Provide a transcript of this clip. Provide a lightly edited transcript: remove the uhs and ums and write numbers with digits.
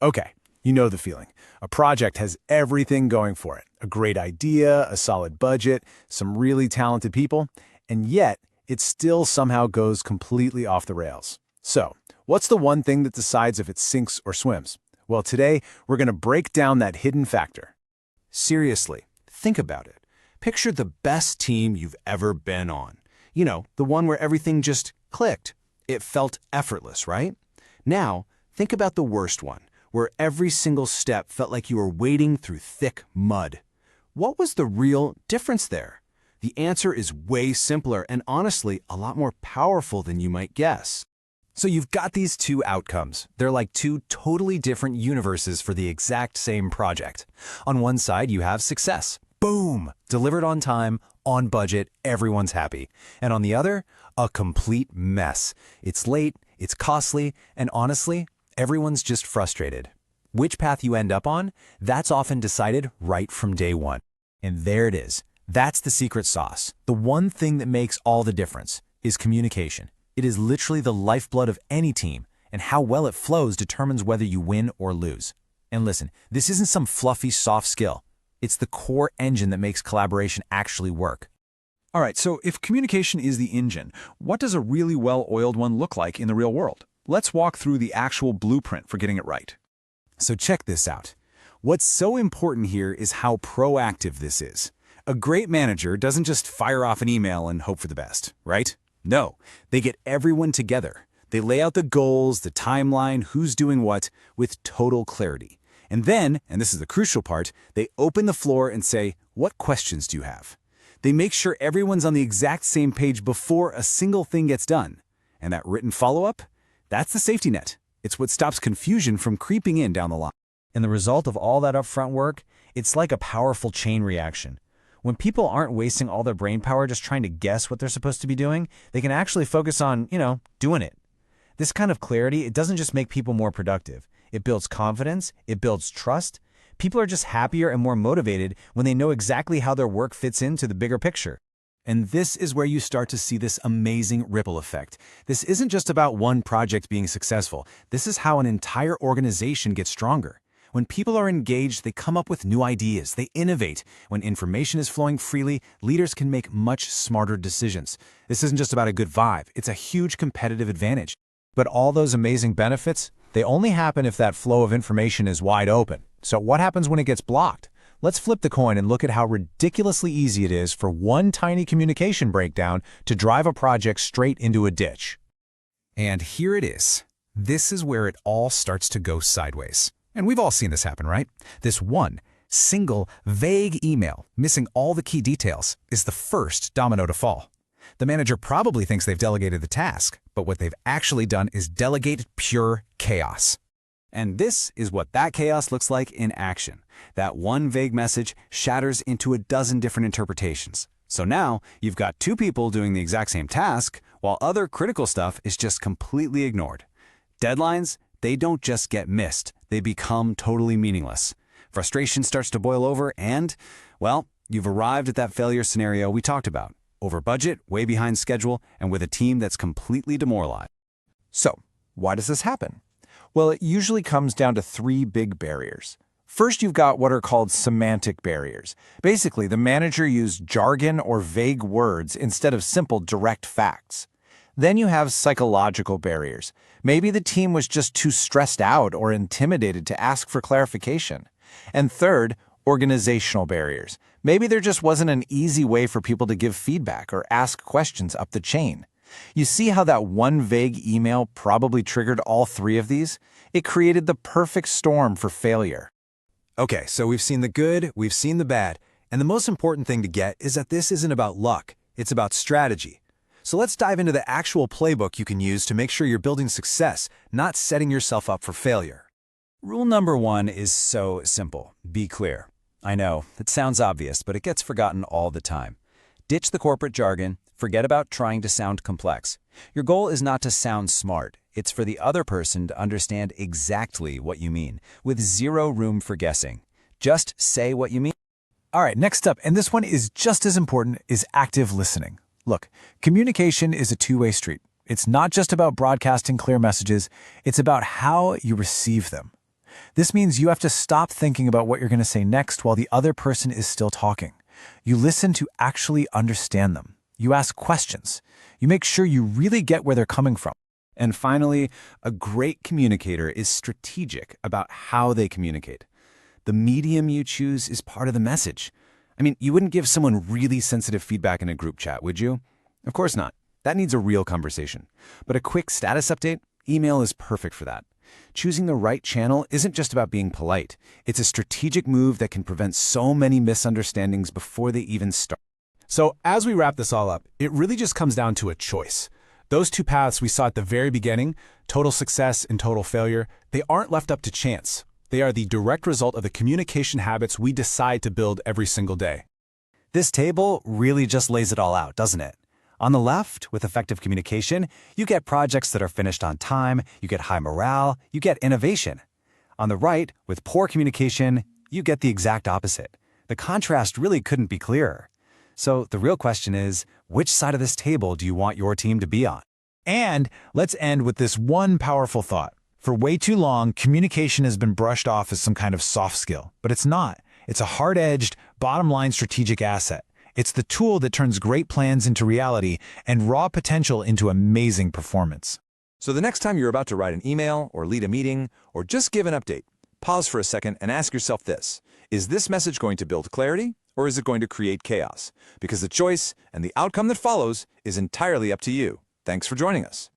Okay, you know the feeling. A project has everything going for it. A great idea, a solid budget, some really talented people, and yet it still somehow goes completely off the rails. So, what's the one thing that decides if it sinks or swims? Well, today we're going to break down that hidden factor. Seriously, think about it. Picture the best team you've ever been on. You know, the one where everything just clicked. It felt effortless, right? Now, think about the worst one, where every single step felt like you were wading through thick mud. What was the real difference there? The answer is way simpler and honestly a lot more powerful than you might guess. So you've got these two outcomes. They're like two totally different universes for the exact same project. On one side, you have success. Boom! Delivered on time, on budget, everyone's happy. And on the other, a complete mess. It's late, it's costly, and honestly, everyone's just frustrated. Which path you end up on, that's often decided right from day one. And there it is. That's the secret sauce. The one thing that makes all the difference is communication. It is literally the lifeblood of any team, and how well it flows determines whether you win or lose. And listen, this isn't some fluffy, soft skill. It's the core engine that makes collaboration actually work. All right, so if communication is the engine, what does a really well-oiled one look like in the real world? Let's walk through the actual blueprint for getting it right. So check this out. What's so important here is how proactive this is. A great manager doesn't just fire off an email and hope for the best, right? No, they get everyone together. They lay out the goals, the timeline, who's doing what, with total clarity. And then, and this is the crucial part, they open the floor and say, what questions do you have? They make sure everyone's on the exact same page before a single thing gets done. And that written follow-up, that's the safety net. It's what stops confusion from creeping in down the line. And the result of all that upfront work, it's like a powerful chain reaction. When people aren't wasting all their brain power just trying to guess what they're supposed to be doing, they can actually focus on, doing it. This kind of clarity, it doesn't just make people more productive. It builds confidence, it builds trust. People are just happier and more motivated when they know exactly how their work fits into the bigger picture. And this is where you start to see this amazing ripple effect. This isn't just about one project being successful. This is how an entire organization gets stronger. When people are engaged, they come up with new ideas, they innovate. When information is flowing freely, leaders can make much smarter decisions. This isn't just about a good vibe, it's a huge competitive advantage. But all those amazing benefits, they only happen if that flow of information is wide open. So what happens when it gets blocked? Let's flip the coin and look at how ridiculously easy it is for one tiny communication breakdown to drive a project straight into a ditch. And here it is. This is where it all starts to go sideways. And we've all seen this happen, right? This one single, vague email, missing all the key details, is the first domino to fall. The manager probably thinks they've delegated the task, but what they've actually done is delegate pure chaos. And this is what that chaos looks like in action. That one vague message shatters into a dozen different interpretations. So now you've got two people doing the exact same task, while other critical stuff is just completely ignored. Deadlines, they don't just get missed, they become totally meaningless. Frustration starts to boil over and, well, you've arrived at that failure scenario we talked about. Over budget, way behind schedule, and with a team that's completely demoralized. So, why does this happen? Well, it usually comes down to three big barriers. First, you've got what are called semantic barriers. Basically, the manager used jargon or vague words instead of simple, direct facts. Then you have psychological barriers. Maybe the team was just too stressed out or intimidated to ask for clarification. And third, organizational barriers. Maybe there just wasn't an easy way for people to give feedback or ask questions up the chain. You see how that one vague email probably triggered all three of these? It created the perfect storm for failure. Okay, so we've seen the good, we've seen the bad, and the most important thing to get is that this isn't about luck, it's about strategy. So let's dive into the actual playbook you can use to make sure you're building success, not setting yourself up for failure. Rule number one is so simple. Be clear. I know, it sounds obvious, but it gets forgotten all the time. Ditch the corporate jargon. Forget about trying to sound complex. Your goal is not to sound smart. It's for the other person to understand exactly what you mean, with zero room for guessing. Just say what you mean. All right, next up, and this one is just as important, is active listening. Look, communication is a two-way street. It's not just about broadcasting clear messages, it's about how you receive them. This means you have to stop thinking about what you're going to say next while the other person is still talking. You listen to actually understand them. You ask questions. You make sure you really get where they're coming from. And finally, a great communicator is strategic about how they communicate. The medium you choose is part of the message. I mean, you wouldn't give someone really sensitive feedback in a group chat, would you? Of course not. That needs a real conversation. But a quick status update, email is perfect for that. Choosing the right channel isn't just about being polite. It's a strategic move that can prevent so many misunderstandings before they even start. So as we wrap this all up, it really just comes down to a choice. Those two paths we saw at the very beginning, total success and total failure, they aren't left up to chance. They are the direct result of the communication habits we decide to build every single day. This table really just lays it all out, doesn't it? On the left, with effective communication, you get projects that are finished on time, you get high morale, you get innovation. On the right, with poor communication, you get the exact opposite. The contrast really couldn't be clearer. So the real question is, which side of this table do you want your team to be on? And let's end with this one powerful thought. For way too long, communication has been brushed off as some kind of soft skill, but it's not. It's a hard-edged, bottom-line strategic asset. It's the tool that turns great plans into reality and raw potential into amazing performance. So the next time you're about to write an email or lead a meeting or just give an update, pause for a second and ask yourself this: is this message going to build clarity or is it going to create chaos? Because the choice and the outcome that follows is entirely up to you. Thanks for joining us.